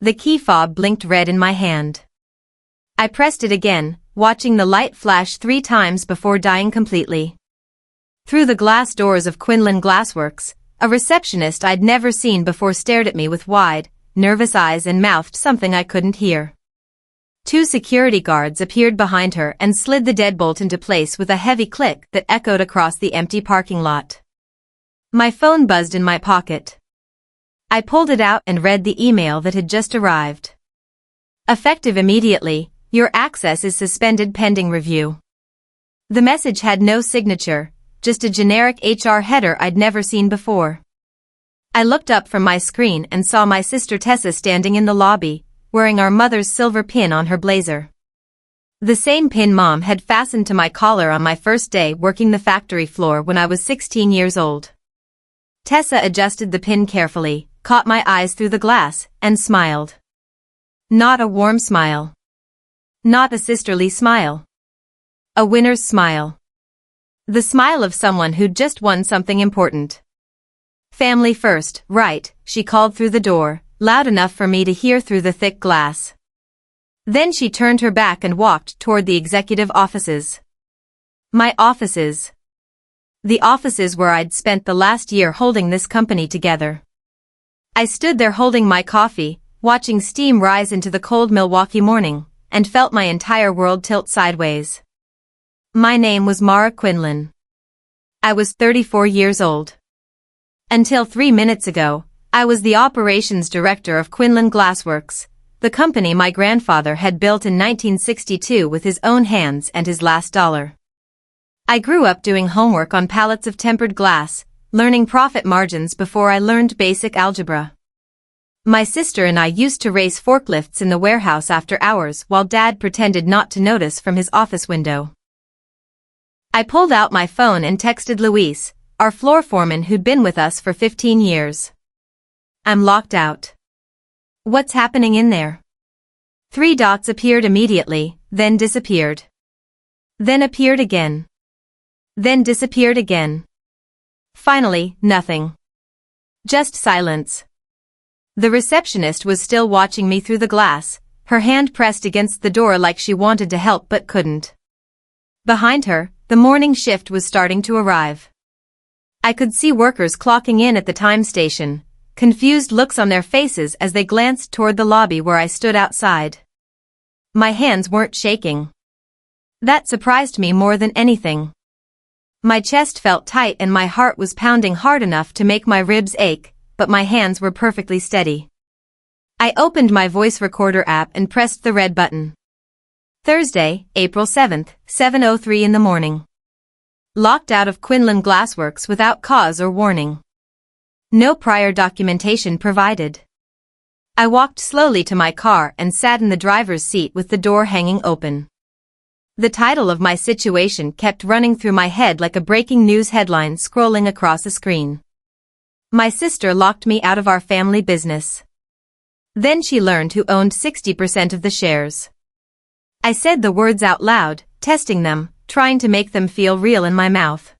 The key fob blinked red in my hand. I pressed it again, watching the light flash 3 times before dying completely. Through the glass doors of Quinlan Glassworks, a receptionist I'd never seen before stared at me with wide, nervous eyes and mouthed something I couldn't hear. 2 security guards appeared behind her and slid the deadbolt into place with a heavy click that echoed across the empty parking lot. My phone buzzed in my pocket. I pulled it out and read the email that had just arrived. Effective immediately, your access is suspended pending review. The message had no signature, just a generic HR header I'd never seen before. I looked up from my screen and saw my sister Tessa standing in the lobby, wearing our mother's silver pin on her blazer. The same pin Mom had fastened to my collar on my first day working the factory floor when I was 16 years old. Tessa adjusted the pin carefully, caught my eyes through the glass, and smiled. Not a warm smile. Not a sisterly smile. A winner's smile. The smile of someone who'd just won something important. Family first, right, she called through the door, loud enough for me to hear through the thick glass. Then she turned her back and walked toward the executive offices. My offices. The offices where I'd spent the last year holding this company together. I stood there holding my coffee, watching steam rise into the cold Milwaukee morning, and felt my entire world tilt sideways. My name was Mara Quinlan. I was 34 years old. Until 3 minutes ago, I was the operations director of Quinlan Glassworks, the company my grandfather had built in 1962 with his own hands and his last dollar. I grew up doing homework on pallets of tempered glass, learning profit margins before I learned basic algebra. My sister and I used to race forklifts in the warehouse after hours while Dad pretended not to notice from his office window. I pulled out my phone and texted Luis, our floor foreman who'd been with us for 15 years. I'm locked out. What's happening in there? 3 dots appeared immediately, then disappeared. Then appeared again. Then disappeared again. Finally, nothing. Just silence. The receptionist was still watching me through the glass, her hand pressed against the door like she wanted to help but couldn't. Behind her, the morning shift was starting to arrive. I could see workers clocking in at the time station, confused looks on their faces as they glanced toward the lobby where I stood outside. My hands weren't shaking. That surprised me more than anything. My chest felt tight and my heart was pounding hard enough to make my ribs ache, but my hands were perfectly steady. I opened my voice recorder app and pressed the red button. Thursday, April 7th, 7:03 in the morning. Locked out of Quinlan Glassworks without cause or warning. No prior documentation provided. I walked slowly to my car and sat in the driver's seat with the door hanging open. The title of my situation kept running through my head like a breaking news headline scrolling across a screen. My sister locked me out of our family business. Then she learned who owned 60% of the shares. I said the words out loud, testing them, trying to make them feel real in my mouth.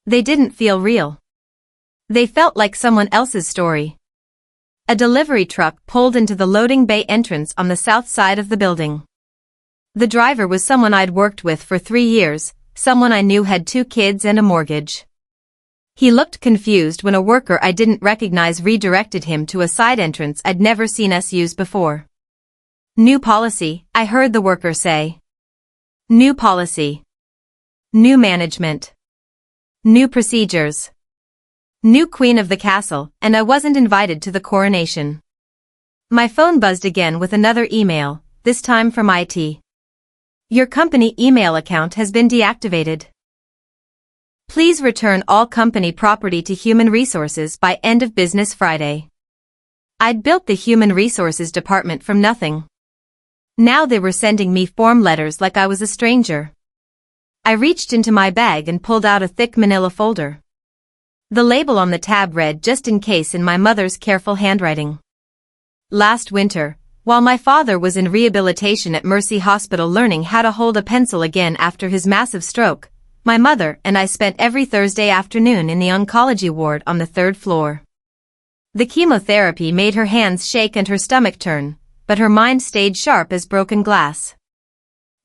They didn't feel real. They felt like someone else's story. A delivery truck pulled into the loading bay entrance on the south side of the building. The driver was someone I'd worked with for 3 years, someone I knew had 2 kids and a mortgage. He looked confused when a worker I didn't recognize redirected him to a side entrance I'd never seen us use before. New policy, I heard the worker say. New policy. New management. New procedures. New queen of the castle, and I wasn't invited to the coronation. My phone buzzed again with another email, this time from IT. Your company email account has been deactivated. Please return all company property to Human Resources by end of business Friday. I'd built the Human Resources department from nothing. Now they were sending me form letters like I was a stranger. I reached into my bag and pulled out a thick manila folder. The label on the tab read "Just in case" in my mother's careful handwriting. Last winter, while my father was in rehabilitation at Mercy Hospital learning how to hold a pencil again after his massive stroke, my mother and I spent every Thursday afternoon in the oncology ward on the 3rd floor. The chemotherapy made her hands shake and her stomach turn, but her mind stayed sharp as broken glass.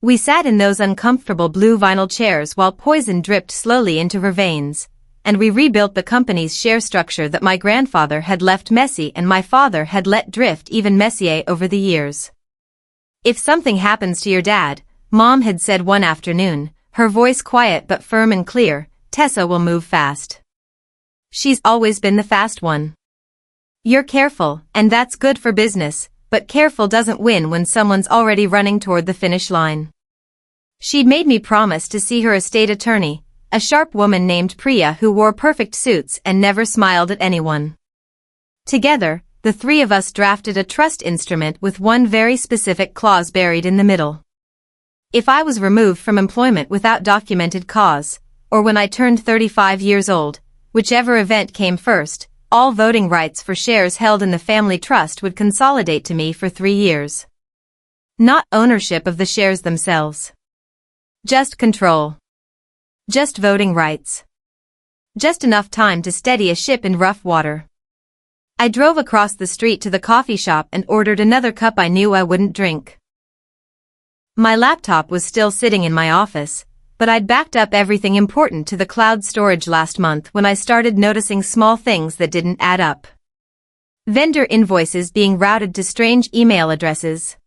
We sat in those uncomfortable blue vinyl chairs while poison dripped slowly into her veins, and we rebuilt the company's share structure that my grandfather had left messy and my father had let drift even messier over the years. "If something happens to your dad," Mom had said one afternoon, her voice quiet but firm and clear, "Tessa will move fast. She's always been the fast one. You're careful, and that's good for business, but careful doesn't win when someone's already running toward the finish line." She'd made me promise to see her estate attorney, a sharp woman named Priya who wore perfect suits and never smiled at anyone. Together, the three of us drafted a trust instrument with one very specific clause buried in the middle. If I was removed from employment without documented cause, or when I turned 35 years old, whichever event came first, all voting rights for shares held in the family trust would consolidate to me for 3 years. Not ownership of the shares themselves. Just control. Just voting rights. Just enough time to steady a ship in rough water. I drove across the street to the coffee shop and ordered another cup I knew I wouldn't drink. My laptop was still sitting in my office, but I'd backed up everything important to the cloud storage last month when I started noticing small things that didn't add up. Vendor invoices being routed to strange email addresses.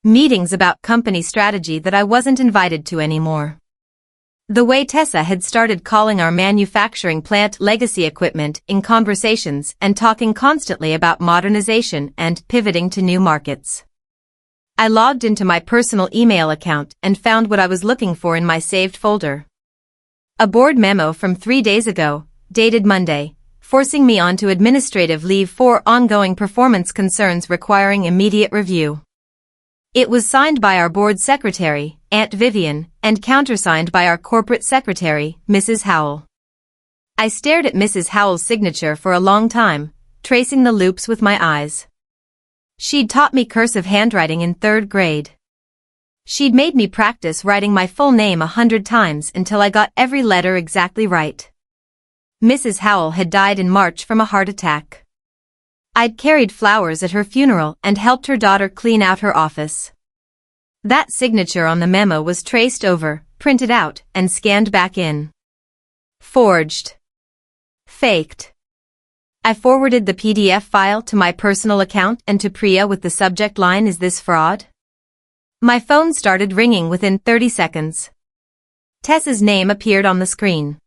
Meetings about company strategy that I wasn't invited to anymore. The way Tessa had started calling our manufacturing plant legacy equipment in conversations and talking constantly about modernization and pivoting to new markets. I logged into my personal email account and found what I was looking for in my saved folder. A board memo from 3 days ago, dated Monday, forcing me onto administrative leave for ongoing performance concerns requiring immediate review. It was signed by our board secretary, Aunt Vivian, and countersigned by our corporate secretary, Mrs. Howell. I stared at Mrs. Howell's signature for a long time, tracing the loops with my eyes. She'd taught me cursive handwriting in 3rd grade. She'd made me practice writing my full name 100 times until I got every letter exactly right. Mrs. Howell had died in March from a heart attack. I'd carried flowers at her funeral and helped her daughter clean out her office. That signature on the memo was traced over, printed out, and scanned back in. Forged. Faked. I forwarded the PDF file to my personal account and to Priya with the subject line, "Is this fraud?" My phone started ringing within 30 seconds. Tessa's name appeared on the screen.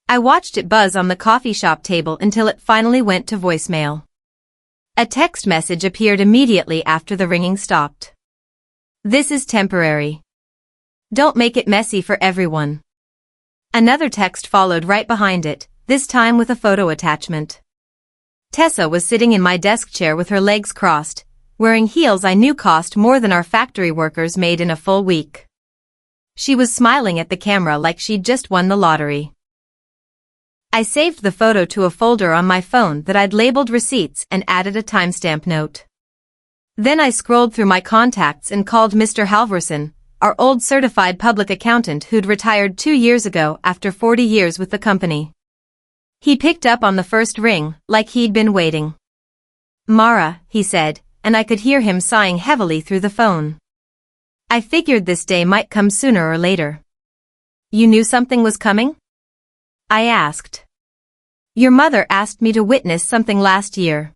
I watched it buzz on the coffee shop table until it finally went to voicemail. A text message appeared immediately after the ringing stopped. "This is temporary. Don't make it messy for everyone." Another text followed right behind it, this time with a photo attachment. Tessa was sitting in my desk chair with her legs crossed, wearing heels I knew cost more than our factory workers made in a full week. She was smiling at the camera like she'd just won the lottery. I saved the photo to a folder on my phone that I'd labeled receipts and added a timestamp note. Then I scrolled through my contacts and called Mr. Halvorson, our old certified public accountant who'd retired 2 years ago after 40 years with the company. He picked up on the first ring, like he'd been waiting. "Mara," he said, and I could hear him sighing heavily through the phone. "I figured this day might come sooner or later." "You knew something was coming?" I asked. "Your mother asked me to witness something last year.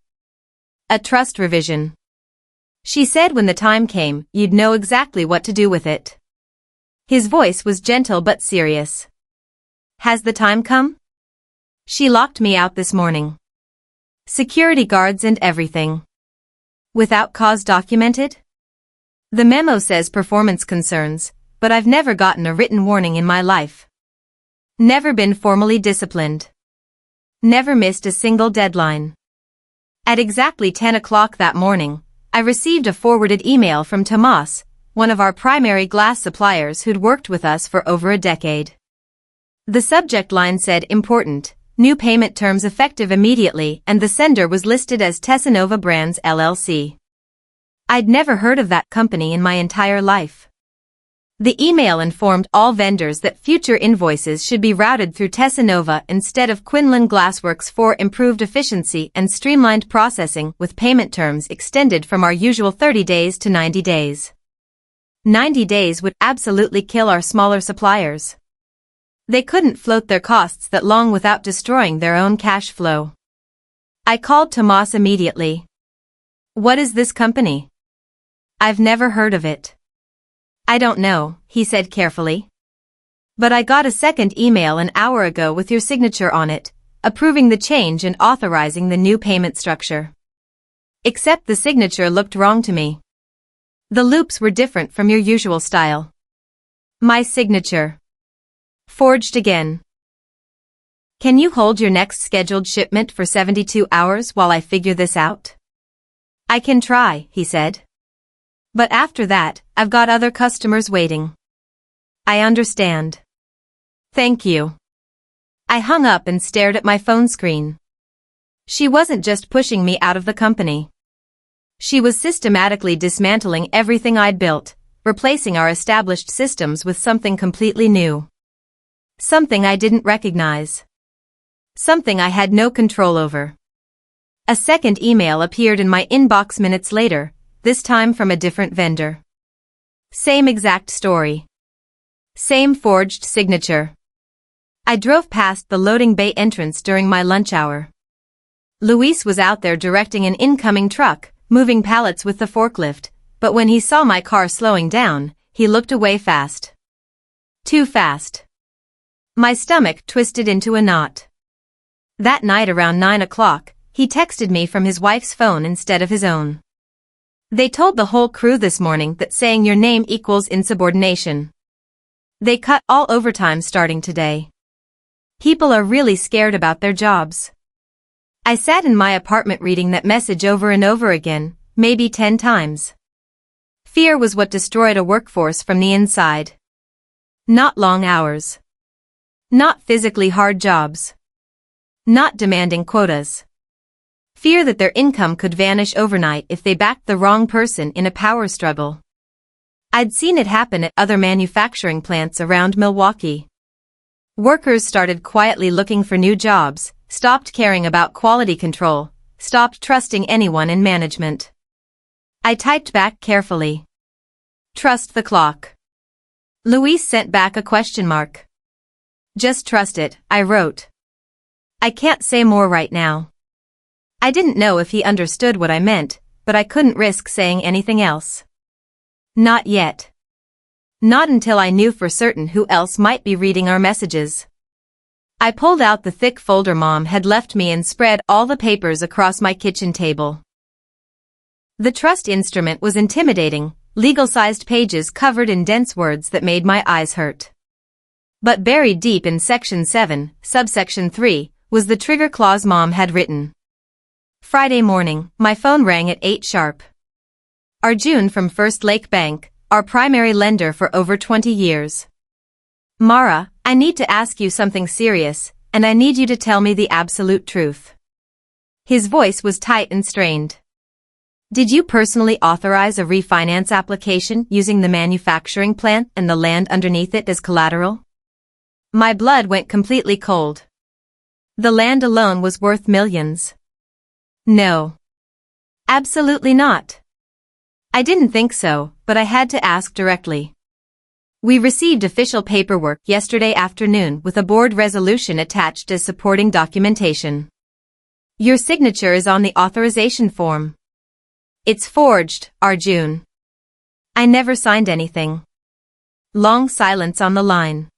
A trust revision. She said when the time came, you'd know exactly what to do with it." His voice was gentle but serious. "Has the time come?" "She locked me out this morning. Security guards and everything. Without cause documented? The memo says performance concerns, but I've never gotten a written warning in my life. Never been formally disciplined. Never missed a single deadline." At exactly 10 o'clock that morning, I received a forwarded email from Tomas, one of our primary glass suppliers who'd worked with us for over a decade. The subject line said "Important. New payment terms effective immediately," and the sender was listed as Tessanova Brands LLC. I'd never heard of that company in my entire life. The email informed all vendors that future invoices should be routed through Tessanova instead of Quinlan Glassworks for improved efficiency and streamlined processing, with payment terms extended from our usual 30 days to 90 days. 90 days would absolutely kill our smaller suppliers. They couldn't float their costs that long without destroying their own cash flow. I called Tomas immediately. "What is this company? I've never heard of it." "I don't know," he said carefully. "But I got a second email an hour ago with your signature on it, approving the change and authorizing the new payment structure. Except the signature looked wrong to me. The loops were different from your usual style. My signature. Forged again. Can you hold your next scheduled shipment for 72 hours while I figure this out?" "I can try," he said. "But after that, I've got other customers waiting." "I understand. Thank you." I hung up and stared at my phone screen. She wasn't just pushing me out of the company. She was systematically dismantling everything I'd built, replacing our established systems with something completely new. Something I didn't recognize. Something I had no control over. A second email appeared in my inbox minutes later, this time from a different vendor. Same exact story. Same forged signature. I drove past the loading bay entrance during my lunch hour. Luis was out there directing an incoming truck, moving pallets with the forklift, but when he saw my car slowing down, he looked away fast. Too fast. My stomach twisted into a knot. That night around 9 o'clock, he texted me from his wife's phone instead of his own. "They told the whole crew this morning that saying your name equals insubordination. They cut all overtime starting today. People are really scared about their jobs." I sat in my apartment reading that message over and over again, maybe 10 times. Fear was what destroyed a workforce from the inside. Not long hours. Not physically hard jobs. Not demanding quotas. Fear that their income could vanish overnight if they backed the wrong person in a power struggle. I'd seen it happen at other manufacturing plants around Milwaukee. Workers started quietly looking for new jobs, stopped caring about quality control, stopped trusting anyone in management. I typed back carefully. "Trust the clock." Luis sent back a question mark. "Just trust it," I wrote. "I can't say more right now." I didn't know if he understood what I meant, but I couldn't risk saying anything else. Not yet. Not until I knew for certain who else might be reading our messages. I pulled out the thick folder Mom had left me and spread all the papers across my kitchen table. The trust instrument was intimidating, legal-sized pages covered in dense words that made my eyes hurt. But buried deep in Section 7, Subsection 3, was the trigger clause Mom had written. Friday morning, my phone rang at 8 sharp. Arjun from First Lake Bank, our primary lender for over 20 years. "Mara, I need to ask you something serious, and I need you to tell me the absolute truth." His voice was tight and strained. "Did you personally authorize a refinance application using the manufacturing plant and the land underneath it as collateral?" My blood went completely cold. The land alone was worth millions. No. Absolutely not. I didn't think so, but I had to ask directly. "We received official paperwork yesterday afternoon with a board resolution attached as supporting documentation. Your signature is on the authorization form." "It's forged, Arjun." "I never signed anything." Long silence on the line.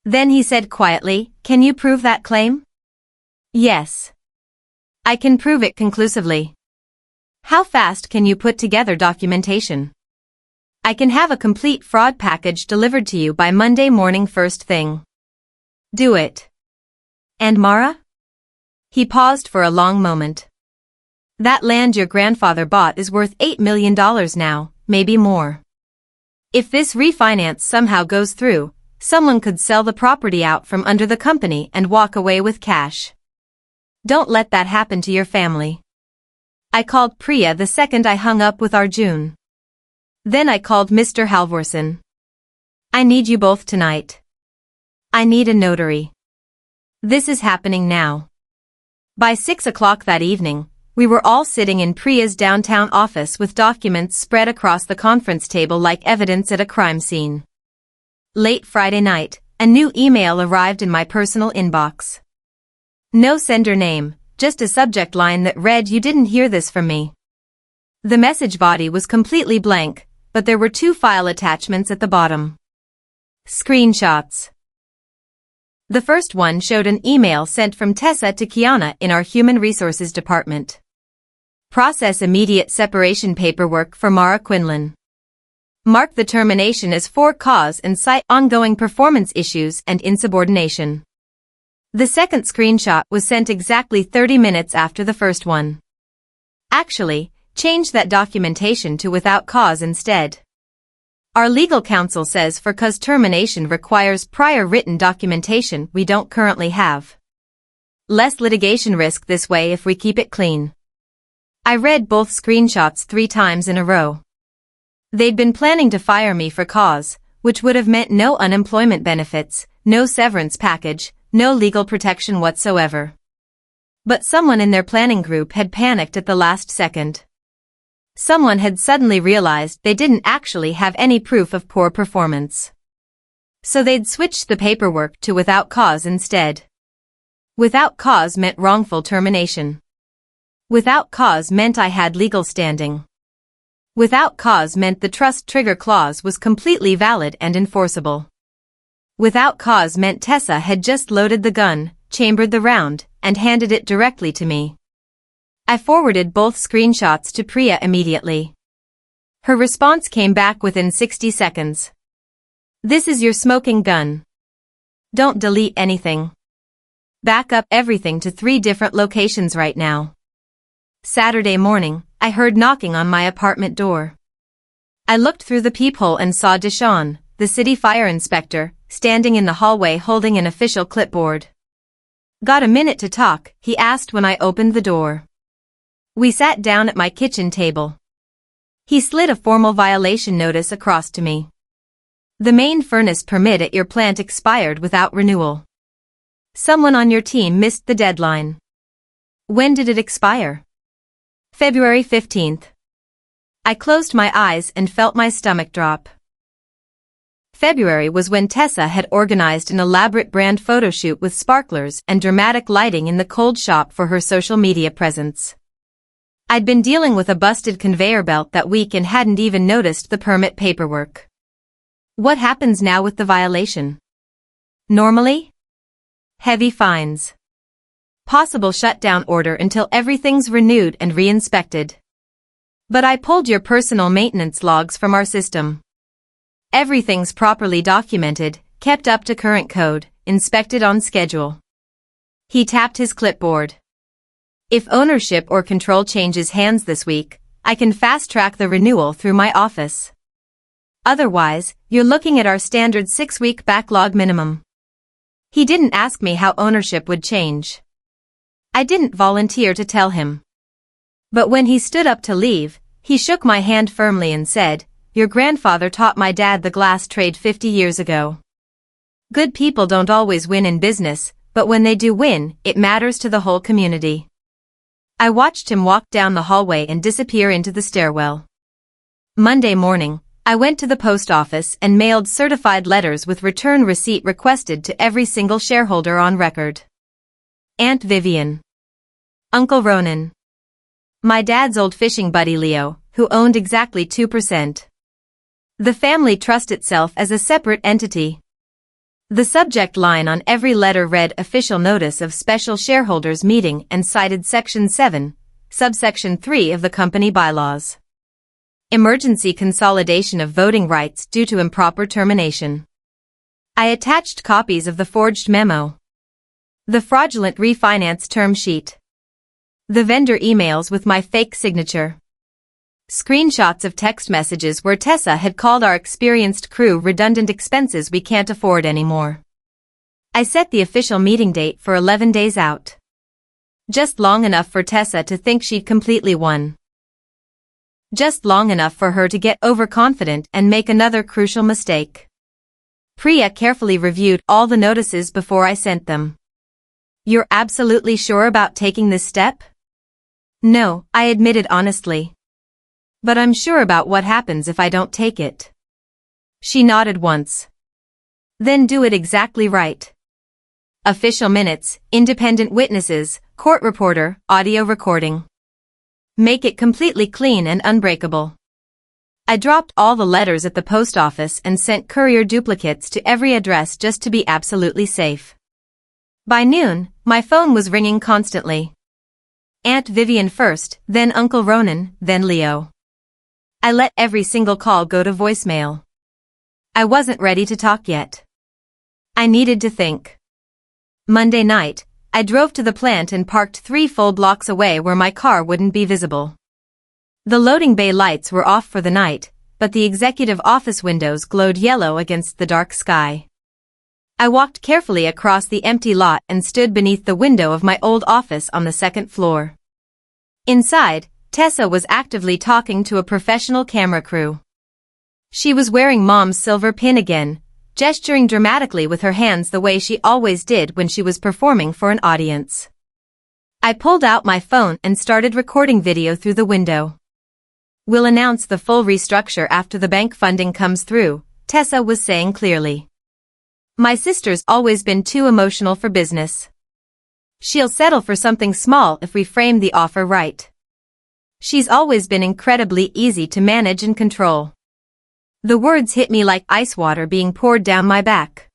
Then he said quietly, "Can you prove that claim?" "Yes. I can prove it conclusively." "How fast can you put together documentation?" "I can have a complete fraud package delivered to you by Monday morning first thing." "Do it." "And Mara?" He paused for a long moment. "That land your grandfather bought is worth $8 million now, maybe more. If this refinance somehow goes through, someone could sell the property out from under the company and walk away with cash. Don't let that happen to your family." I called Priya the second I hung up with Arjun. Then I called Mr. Halvorsen. I need you both tonight. I need a notary. This is happening now. By 6 o'clock that evening, we were all sitting in Priya's downtown office with documents spread across the conference table like evidence at a crime scene. Late Friday night, a new email arrived in my personal inbox. No sender name, just a subject line that read, "You didn't hear this from me." The message body was completely blank, but there were 2 file attachments at the bottom. Screenshots. The first one showed an email sent from Tessa to Kiana in our Human Resources Department. Process immediate separation paperwork for Mara Quinlan. Mark the termination as for cause and cite ongoing performance issues and insubordination. The second screenshot was sent exactly 30 minutes after the first one. Actually, change that documentation to without cause instead. Our legal counsel says for cause termination requires prior written documentation we don't currently have. Less litigation risk this way if we keep it clean. I read both screenshots 3 times in a row. They'd been planning to fire me for cause, which would have meant no unemployment benefits, no severance package, no legal protection whatsoever. But someone in their planning group had panicked at the last second. Someone had suddenly realized they didn't actually have any proof of poor performance. So they'd switched the paperwork to without cause instead. Without cause meant wrongful termination. Without cause meant I had legal standing. Without cause meant the trust trigger clause was completely valid and enforceable. Without cause meant Tessa had just loaded the gun, chambered the round, and handed it directly to me. I forwarded both screenshots to Priya immediately. Her response came back within 60 seconds. "This is your smoking gun. Don't delete anything. Back up everything to 3 different locations right now." Saturday morning, I heard knocking on my apartment door. I looked through the peephole and saw Deshaun, the city fire inspector, standing in the hallway holding an official clipboard. "Got a minute to talk?" he asked when I opened the door. We sat down at my kitchen table. He slid a formal violation notice across to me. "The main furnace permit at your plant expired without renewal. Someone on your team missed the deadline." "When did it expire?" "February 15th. I closed my eyes and felt my stomach drop. February was when Tessa had organized an elaborate brand photo shoot with sparklers and dramatic lighting in the cold shop for her social media presence. I'd been dealing with a busted conveyor belt that week and hadn't even noticed the permit paperwork. What happens now with the violation? Normally? Heavy fines. Possible shutdown order until everything's renewed and re-inspected. But I pulled your personal maintenance logs from our system. Everything's properly documented, kept up to current code, inspected on schedule." He tapped his clipboard. "If ownership or control changes hands this week, I can fast-track the renewal through my office. Otherwise, you're looking at our standard 6-week backlog minimum." He didn't ask me how ownership would change. I didn't volunteer to tell him. But when he stood up to leave, he shook my hand firmly and said, "Your grandfather taught my dad the glass trade 50 years ago. Good people don't always win in business, but when they do win, it matters to the whole community." I watched him walk down the hallway and disappear into the stairwell. Monday morning, I went to the post office and mailed certified letters with return receipt requested to every single shareholder on record. Aunt Vivian. Uncle Ronan. My dad's old fishing buddy Leo, who owned exactly 2%. The family trust itself as a separate entity. The subject line on every letter read Official Notice of Special Shareholders Meeting and cited Section 7, Subsection 3 of the company bylaws. Emergency consolidation of voting rights due to improper termination. I attached copies of the forged memo. The fraudulent refinance term sheet. The vendor emails with my fake signature. Screenshots of text messages where Tessa had called our experienced crew redundant expenses we can't afford anymore. I set the official meeting date for 11 days out. Just long enough for Tessa to think she'd completely won. Just long enough for her to get overconfident and make another crucial mistake. Priya carefully reviewed all the notices before I sent them. You're absolutely sure about taking this step? No, I admitted honestly. But I'm sure about what happens if I don't take it. She nodded once. Then do it exactly right. Official minutes, independent witnesses, court reporter, audio recording. Make it completely clean and unbreakable. I dropped all the letters at the post office and sent courier duplicates to every address just to be absolutely safe. By noon, my phone was ringing constantly. Aunt Vivian first, then Uncle Ronan, then Leo. I let every single call go to voicemail. I wasn't ready to talk yet. I needed to think. Monday night, I drove to the plant and parked 3 full blocks away where my car wouldn't be visible. The loading bay lights were off for the night, but the executive office windows glowed yellow against the dark sky. I walked carefully across the empty lot and stood beneath the window of my old office on the 2nd floor. Inside, Tessa was actively talking to a professional camera crew. She was wearing Mom's silver pin again, gesturing dramatically with her hands the way she always did when she was performing for an audience. I pulled out my phone and started recording video through the window. We'll announce the full restructure after the bank funding comes through, Tessa was saying clearly. My sister's always been too emotional for business. She'll settle for something small if we frame the offer right. She's always been incredibly easy to manage and control. The words hit me like ice water being poured down my back.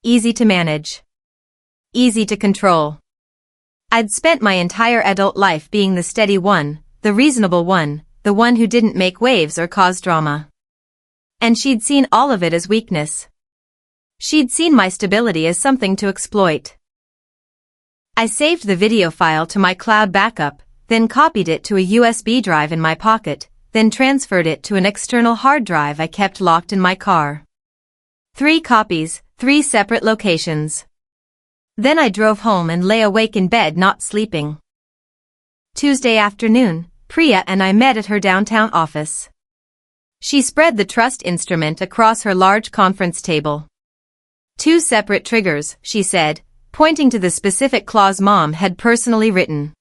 Easy to manage. Easy to control. I'd spent my entire adult life being the steady one, the reasonable one, the one who didn't make waves or cause drama. And she'd seen all of it as weakness. She'd seen my stability as something to exploit. I saved the video file to my cloud backup, then copied it to a USB drive in my pocket, then transferred it to an external hard drive I kept locked in my car. 3 copies, 3 separate locations. Then I drove home and lay awake in bed not sleeping. Tuesday afternoon, Priya and I met at her downtown office. She spread the trust instrument across her large conference table. 2 separate triggers, she said, pointing to the specific clause Mom had personally written.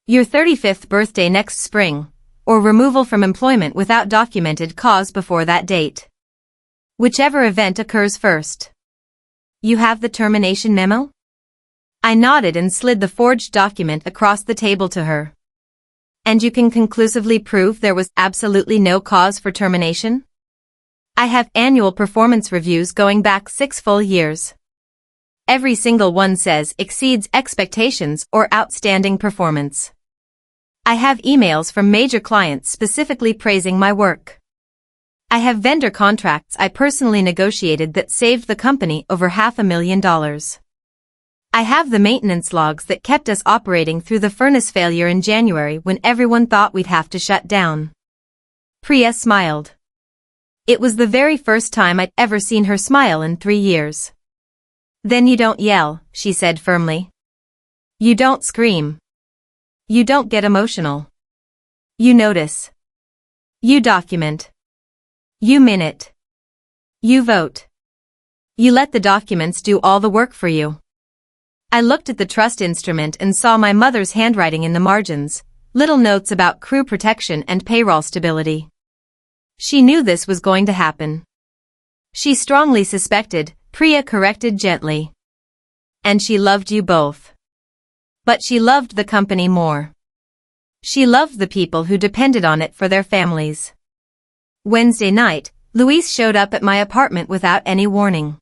Your 35th birthday next spring, or removal from employment without documented cause before that date. Whichever event occurs first. You have the termination memo? I nodded and slid the forged document across the table to her. And you can conclusively prove there was absolutely no cause for termination? I have annual performance reviews going back 6 full years. Every single one says exceeds expectations or outstanding performance. I have emails from major clients specifically praising my work. I have vendor contracts I personally negotiated that saved the company over $500,000. I have the maintenance logs that kept us operating through the furnace failure in January when everyone thought we'd have to shut down. Priya smiled. It was the very first time I'd ever seen her smile in 3 years. Then you don't yell, she said firmly. You don't scream. You don't get emotional. You notice. You document. You minute. You vote. You let the documents do all the work for you. I looked at the trust instrument and saw my mother's handwriting in the margins, little notes about crew protection and payroll stability. She knew this was going to happen. She strongly suspected, Priya corrected gently. And she loved you both. But she loved the company more. She loved the people who depended on it for their families. Wednesday night, Luis showed up at my apartment without any warning.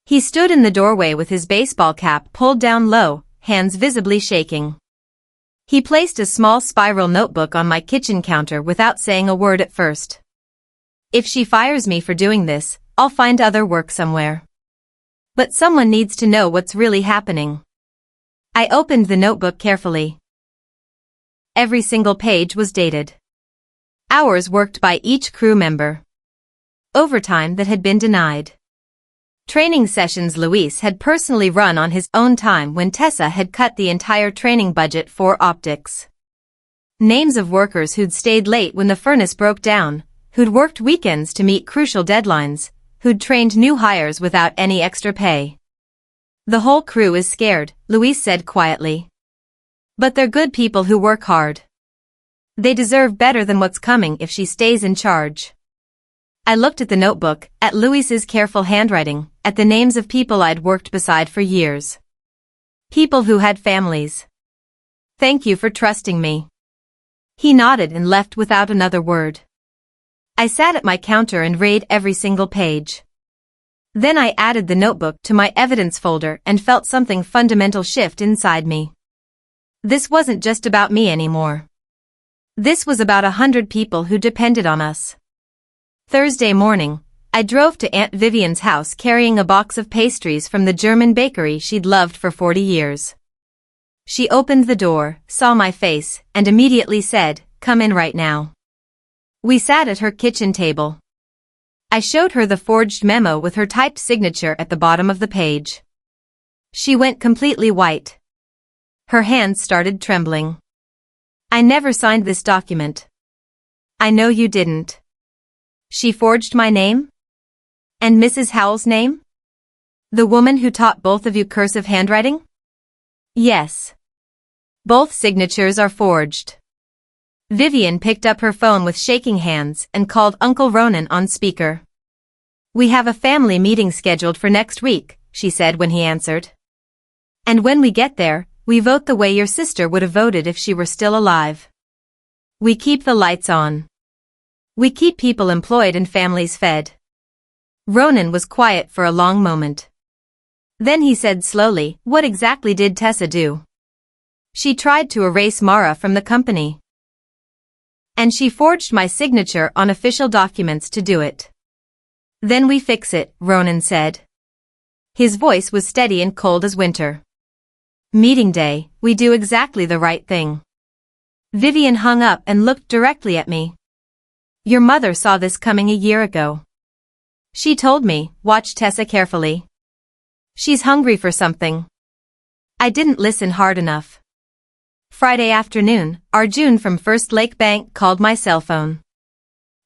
He stood in the doorway with his baseball cap pulled down low, hands visibly shaking. He placed a small spiral notebook on my kitchen counter without saying a word at first. If she fires me for doing this, I'll find other work somewhere. But someone needs to know what's really happening. I opened the notebook carefully. Every single page was dated. Hours worked by each crew member. Overtime that had been denied. Training sessions Luis had personally run on his own time when Tessa had cut the entire training budget for optics. Names of workers who'd stayed late when the furnace broke down, who'd worked weekends to meet crucial deadlines, who'd trained new hires without any extra pay. The whole crew is scared, Louise said quietly. But they're good people who work hard. They deserve better than what's coming if she stays in charge. I looked at the notebook, at Louise's careful handwriting, at the names of people I'd worked beside for years. People who had families. Thank you for trusting me. He nodded and left without another word. I sat at my counter and read every single page. Then I added the notebook to my evidence folder and felt something fundamental shift inside me. This wasn't just about me anymore. This was about 100 people who depended on us. Thursday morning, I drove to Aunt Vivian's house carrying a box of pastries from the German bakery she'd loved for 40 years. She opened the door, saw my face, and immediately said, "Come in right now." We sat at her kitchen table. I showed her the forged memo with her typed signature at the bottom of the page. She went completely white. Her hands started trembling. "I never signed this document." "I know you didn't." "She forged my name? And Mrs. Howell's name? The woman who taught both of you cursive handwriting?" "Yes. Both signatures are forged." Vivian picked up her phone with shaking hands and called Uncle Ronan on speaker. "We have a family meeting scheduled for next week," she said when he answered. "And when we get there, we vote the way your sister would have voted if she were still alive. We keep the lights on. We keep people employed and families fed." Ronan was quiet for a long moment. Then he said slowly, "What exactly did Tessa do?" "She tried to erase Mara from the company. And she forged my signature on official documents to do it." "Then we fix it," Ronan said. His voice was steady and cold as winter. "Meeting day, we do exactly the right thing." Vivian hung up and looked directly at me. "Your mother saw this coming a year ago. She told me, watch Tessa carefully. She's hungry for something." I didn't listen hard enough. Friday afternoon, Arjun from First Lake Bank called my cell phone.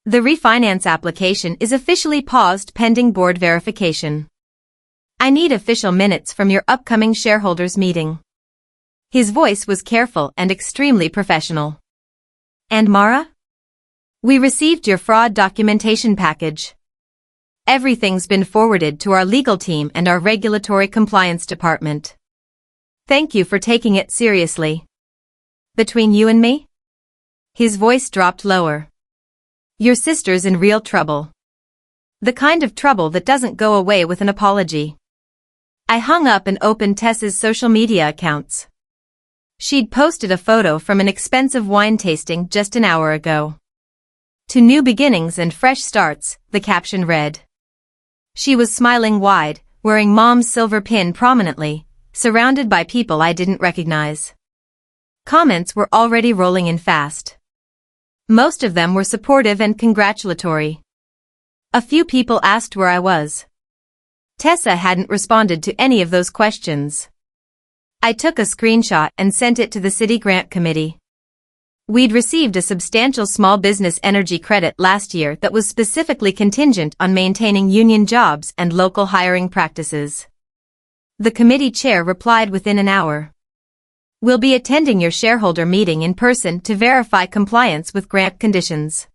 "The refinance application is officially paused pending board verification. I need official minutes from your upcoming shareholders meeting." His voice was careful and extremely professional. "And Mara? We received your fraud documentation package. Everything's been forwarded to our legal team and our regulatory compliance department. Thank you for taking it seriously. Between you and me?" His voice dropped lower. "Your sister's in real trouble. The kind of trouble that doesn't go away with an apology." I hung up and opened Tessa's social media accounts. She'd posted a photo from an expensive wine tasting just an hour ago. "To new beginnings and fresh starts," the caption read. She was smiling wide, wearing Mom's silver pin prominently, surrounded by people I didn't recognize. Comments were already rolling in fast. Most of them were supportive and congratulatory. A few people asked where I was. Tessa hadn't responded to any of those questions. I took a screenshot and sent it to the City Grant Committee. We'd received a substantial small business energy credit last year that was specifically contingent on maintaining union jobs and local hiring practices. The committee chair replied within an hour. "We'll be attending your shareholder meeting in person to verify compliance with grant conditions."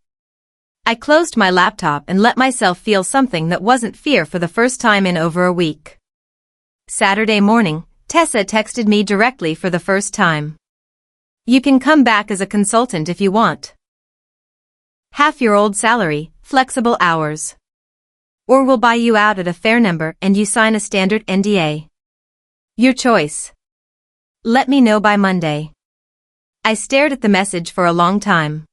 I closed my laptop and let myself feel something that wasn't fear for the first time in over a week. Saturday morning, Tessa texted me directly for the first time. "You can come back as a consultant if you want. Half your old salary, flexible hours. Or we'll buy you out at a fair number and you sign a standard NDA. Your choice. Let me know by Monday." I stared at the message for a long time.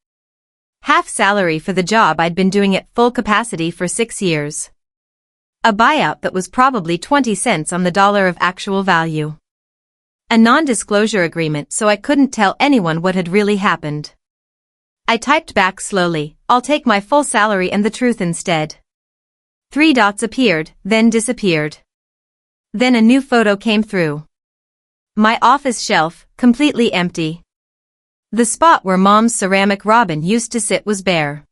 Half salary for the job I'd been doing at full capacity for 6 years. A buyout that was probably 20 cents on the dollar of actual value. A non-disclosure agreement so I couldn't tell anyone what had really happened. I typed back slowly, "I'll take my full salary and the truth instead." 3 dots appeared, then disappeared. Then a new photo came through. My office shelf, completely empty. The spot where Mom's ceramic robin used to sit was bare.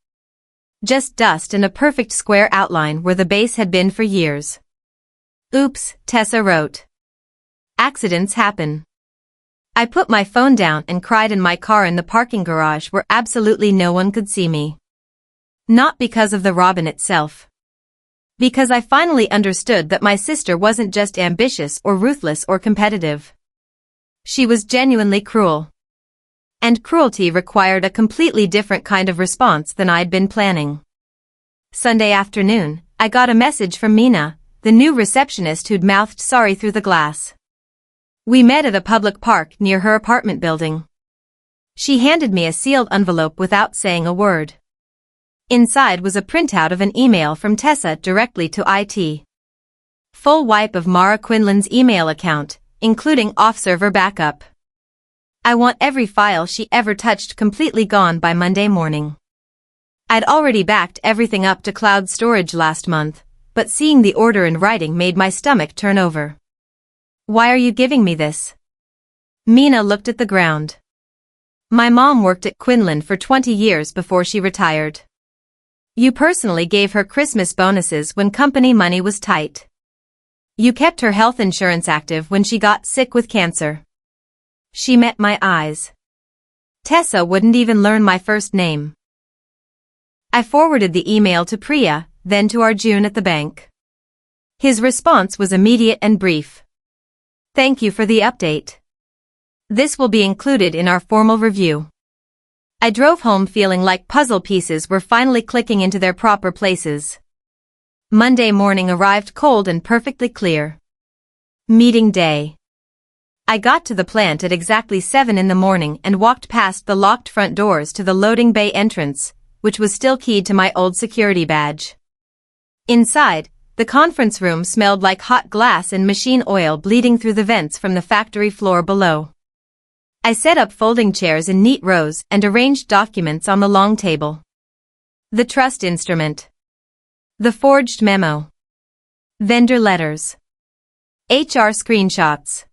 Just dust and a perfect square outline where the base had been for years. Oops, Tessa wrote. Accidents happen. I put my phone down and cried in my car in the parking garage where absolutely no one could see me. Not because of the robin itself. Because I finally understood that my sister wasn't just ambitious or ruthless or competitive. She was genuinely cruel. And cruelty required a completely different kind of response than I'd been planning. Sunday afternoon, I got a message from Mina, the new receptionist who'd mouthed sorry through the glass. We met at a public park near her apartment building. She handed me a sealed envelope without saying a word. Inside was a printout of an email from Tessa directly to IT. Full wipe of Mara Quinlan's email account, including off-server backup. I want every file she ever touched completely gone by Monday morning. I'd already backed everything up to cloud storage last month, but seeing the order in writing made my stomach turn over. Why are you giving me this? Mina looked at the ground. My mom worked at Quinlan for 20 years before she retired. You personally gave her Christmas bonuses when company money was tight. You kept her health insurance active when she got sick with cancer. She met my eyes. Tessa wouldn't even learn my first name. I forwarded the email to Priya, then to Arjun at the bank. His response was immediate and brief. Thank you for the update. This will be included in our formal review. I drove home feeling like puzzle pieces were finally clicking into their proper places. Monday morning arrived cold and perfectly clear. Meeting day. I got to the plant at exactly 7 in the morning and walked past the locked front doors to the loading bay entrance, which was still keyed to my old security badge. Inside, the conference room smelled like hot glass and machine oil bleeding through the vents from the factory floor below. I set up folding chairs in neat rows and arranged documents on the long table. The trust instrument. The forged memo. Vendor letters. HR screenshots.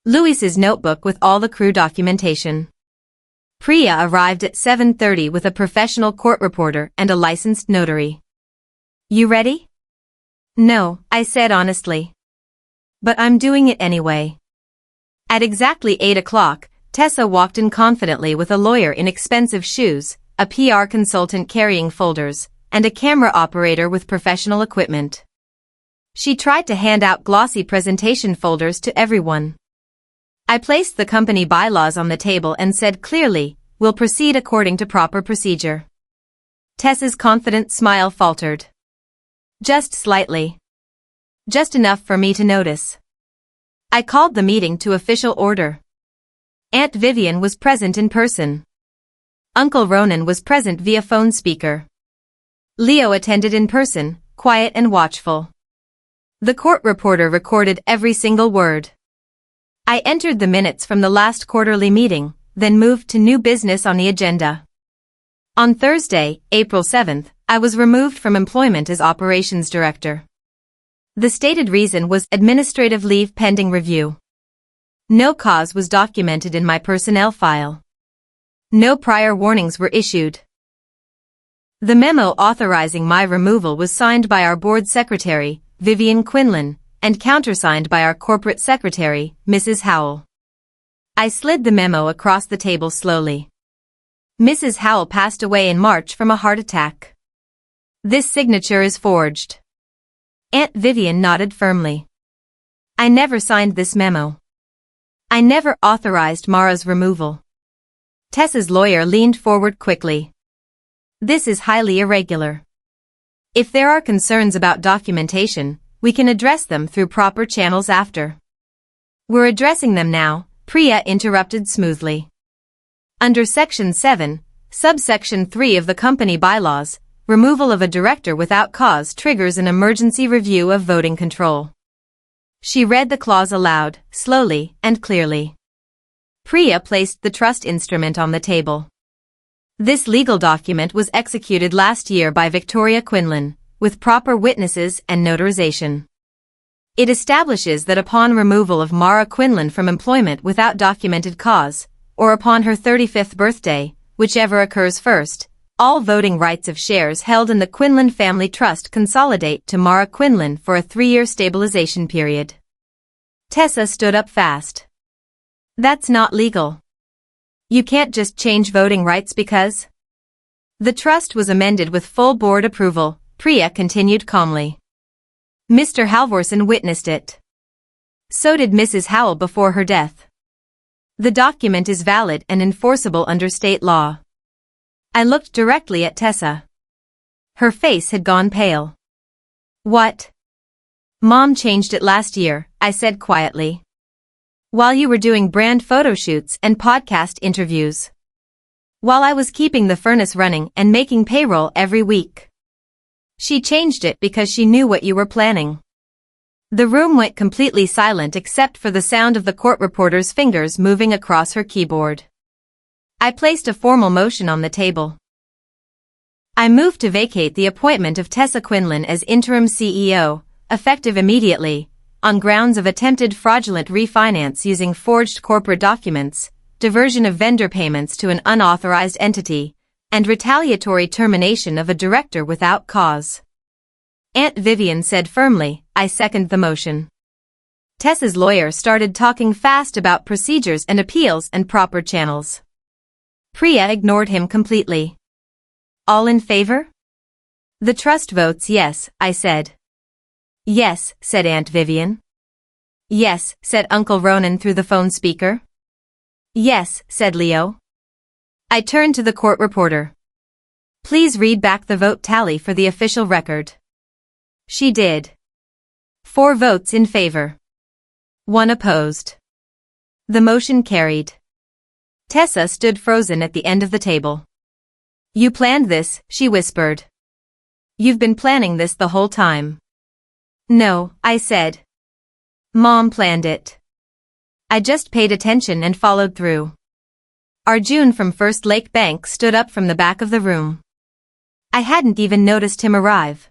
Luis's notebook with all the crew documentation. Priya arrived at 7:30 with a professional court reporter and a licensed notary. You ready? No, I said honestly. But I'm doing it anyway. At exactly 8 o'clock, Tessa walked in confidently with a lawyer in expensive shoes, a PR consultant carrying folders, and a camera operator with professional equipment. She tried to hand out glossy presentation folders to everyone. I placed the company bylaws on the table and said clearly, we'll proceed according to proper procedure. Tessa's confident smile faltered. Just slightly. Just enough for me to notice. I called the meeting to official order. Aunt Vivian was present in person. Uncle Ronan was present via phone speaker. Leo attended in person, quiet and watchful. The court reporter recorded every single word. I entered the minutes from the last quarterly meeting, then moved to new business on the agenda. On Thursday, April 7th, I was removed from employment as operations director. The stated reason was administrative leave pending review. No cause was documented in my personnel file. No prior warnings were issued. The memo authorizing my removal was signed by our board secretary, Vivian Quinlan, and countersigned by our corporate secretary, Mrs. Howell. I slid the memo across the table slowly. Mrs. Howell passed away in March from a heart attack. This signature is forged. Aunt Vivian nodded firmly. I never signed this memo. I never authorized Mara's removal. Tessa's lawyer leaned forward quickly. This is highly irregular. If there are concerns about documentation, we can address them through proper channels after. We're addressing them now, Priya interrupted smoothly. Under Section 7, Subsection 3 of the company bylaws, removal of a director without cause triggers an emergency review of voting control. She read the clause aloud, slowly and clearly. Priya placed the trust instrument on the table. This legal document was executed last year by Victoria Quinlan, with proper witnesses and notarization. It establishes that upon removal of Mara Quinlan from employment without documented cause, or upon her 35th birthday, whichever occurs first, all voting rights of shares held in the Quinlan Family Trust consolidate to Mara Quinlan for a 3-year stabilization period. Tessa stood up fast. That's not legal. You can't just change voting rights because... The trust was amended with full board approval, Priya continued calmly. Mr. Halvorsen witnessed it. So did Mrs. Howell before her death. The document is valid and enforceable under state law. I looked directly at Tessa. Her face had gone pale. What? Mom changed it last year, I said quietly. While you were doing brand photo shoots and podcast interviews. While I was keeping the furnace running and making payroll every week. She changed it because she knew what you were planning. The room went completely silent except for the sound of the court reporter's fingers moving across her keyboard. I placed a formal motion on the table. I moved to vacate the appointment of Tessa Quinlan as interim CEO, effective immediately, on grounds of attempted fraudulent refinance using forged corporate documents, diversion of vendor payments to an unauthorized entity, and retaliatory termination of a director without cause. Aunt Vivian said firmly, I second the motion. Tessa's lawyer started talking fast about procedures and appeals and proper channels. Priya ignored him completely. All in favor? The trust votes yes, I said. Yes, said Aunt Vivian. Yes, said Uncle Ronan through the phone speaker. Yes, said Leo. I turned to the court reporter. Please read back the vote tally for the official record. She did. 4 votes in favor. 1 opposed. The motion carried. Tessa stood frozen at the end of the table. You planned this, she whispered. You've been planning this the whole time. No, I said. Mom planned it. I just paid attention and followed through. Arjun from First Lake Bank stood up from the back of the room. I hadn't even noticed him arrive.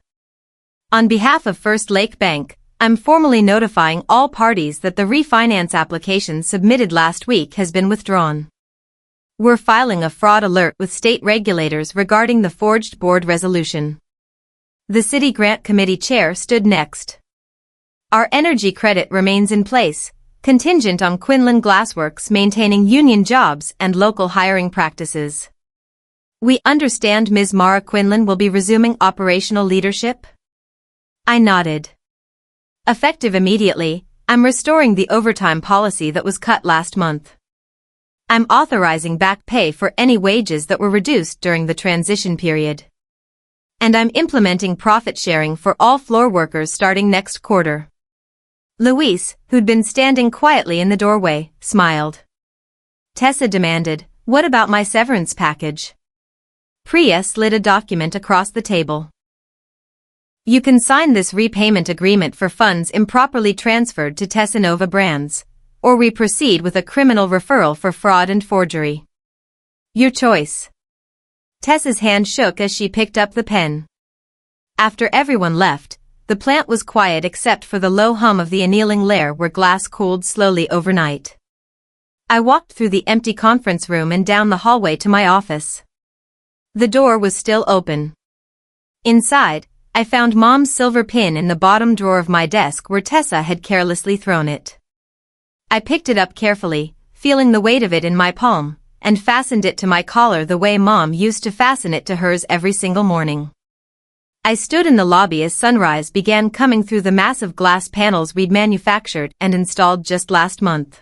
On behalf of First Lake Bank, I'm formally notifying all parties that the refinance application submitted last week has been withdrawn. We're filing a fraud alert with state regulators regarding the forged board resolution. The City Grant Committee chair stood next. Our energy credit remains in place, contingent on Quinlan Glassworks maintaining union jobs and local hiring practices. We understand Ms. Mara Quinlan will be resuming operational leadership? I nodded. Effective immediately, I'm restoring the overtime policy that was cut last month. I'm authorizing back pay for any wages that were reduced during the transition period. And I'm implementing profit sharing for all floor workers starting next quarter. Luis, who'd been standing quietly in the doorway, smiled. Tessa demanded, what about my severance package? Priya slid a document across the table. You can sign this repayment agreement for funds improperly transferred to Tessa Nova Brands, or we proceed with a criminal referral for fraud and forgery. Your choice. Tessa's hand shook as she picked up the pen. After everyone left, the plant was quiet except for the low hum of the annealing lair where glass cooled slowly overnight. I walked through the empty conference room and down the hallway to my office. The door was still open. Inside, I found Mom's silver pin in the bottom drawer of my desk where Tessa had carelessly thrown it. I picked it up carefully, feeling the weight of it in my palm, and fastened it to my collar the way Mom used to fasten it to hers every single morning. I stood in the lobby as sunrise began coming through the massive glass panels we'd manufactured and installed just last month.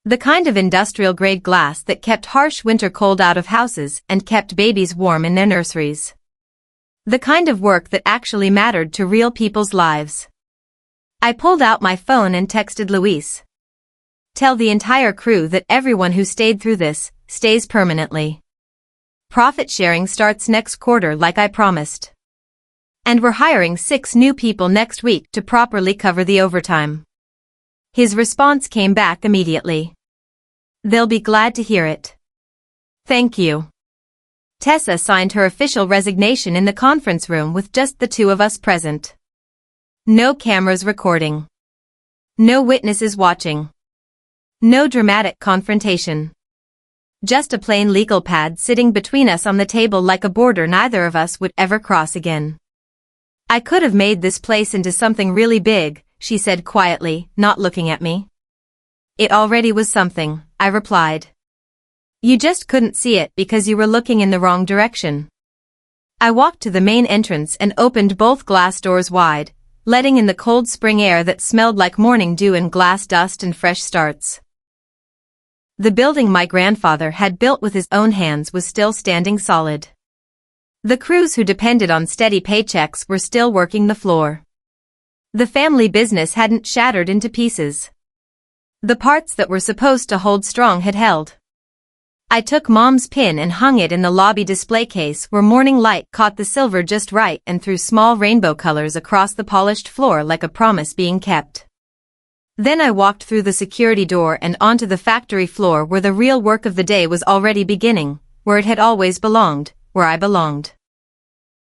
The kind of industrial-grade glass that kept harsh winter cold out of houses and kept babies warm in their nurseries. The kind of work that actually mattered to real people's lives. I pulled out my phone and texted Luis. Tell the entire crew that everyone who stayed through this, stays permanently. Profit sharing starts next quarter like I promised. And we're hiring 6 new people next week to properly cover the overtime. His response came back immediately. They'll be glad to hear it. Thank you. Tessa signed her official resignation in the conference room with just the 2 of us present. No cameras recording. No witnesses watching. No dramatic confrontation. Just a plain legal pad sitting between us on the table like a border neither of us would ever cross again. I could have made this place into something really big, she said quietly, not looking at me. It already was something, I replied. You just couldn't see it because you were looking in the wrong direction. I walked to the main entrance and opened both glass doors wide, letting in the cold spring air that smelled like morning dew and glass dust and fresh starts. The building my grandfather had built with his own hands was still standing solid. The crews who depended on steady paychecks were still working the floor. The family business hadn't shattered into pieces. The parts that were supposed to hold strong had held. I took Mom's pin and hung it in the lobby display case where morning light caught the silver just right and threw small rainbow colors across the polished floor like a promise being kept. Then I walked through the security door and onto the factory floor where the real work of the day was already beginning, where it had always belonged, where I belonged.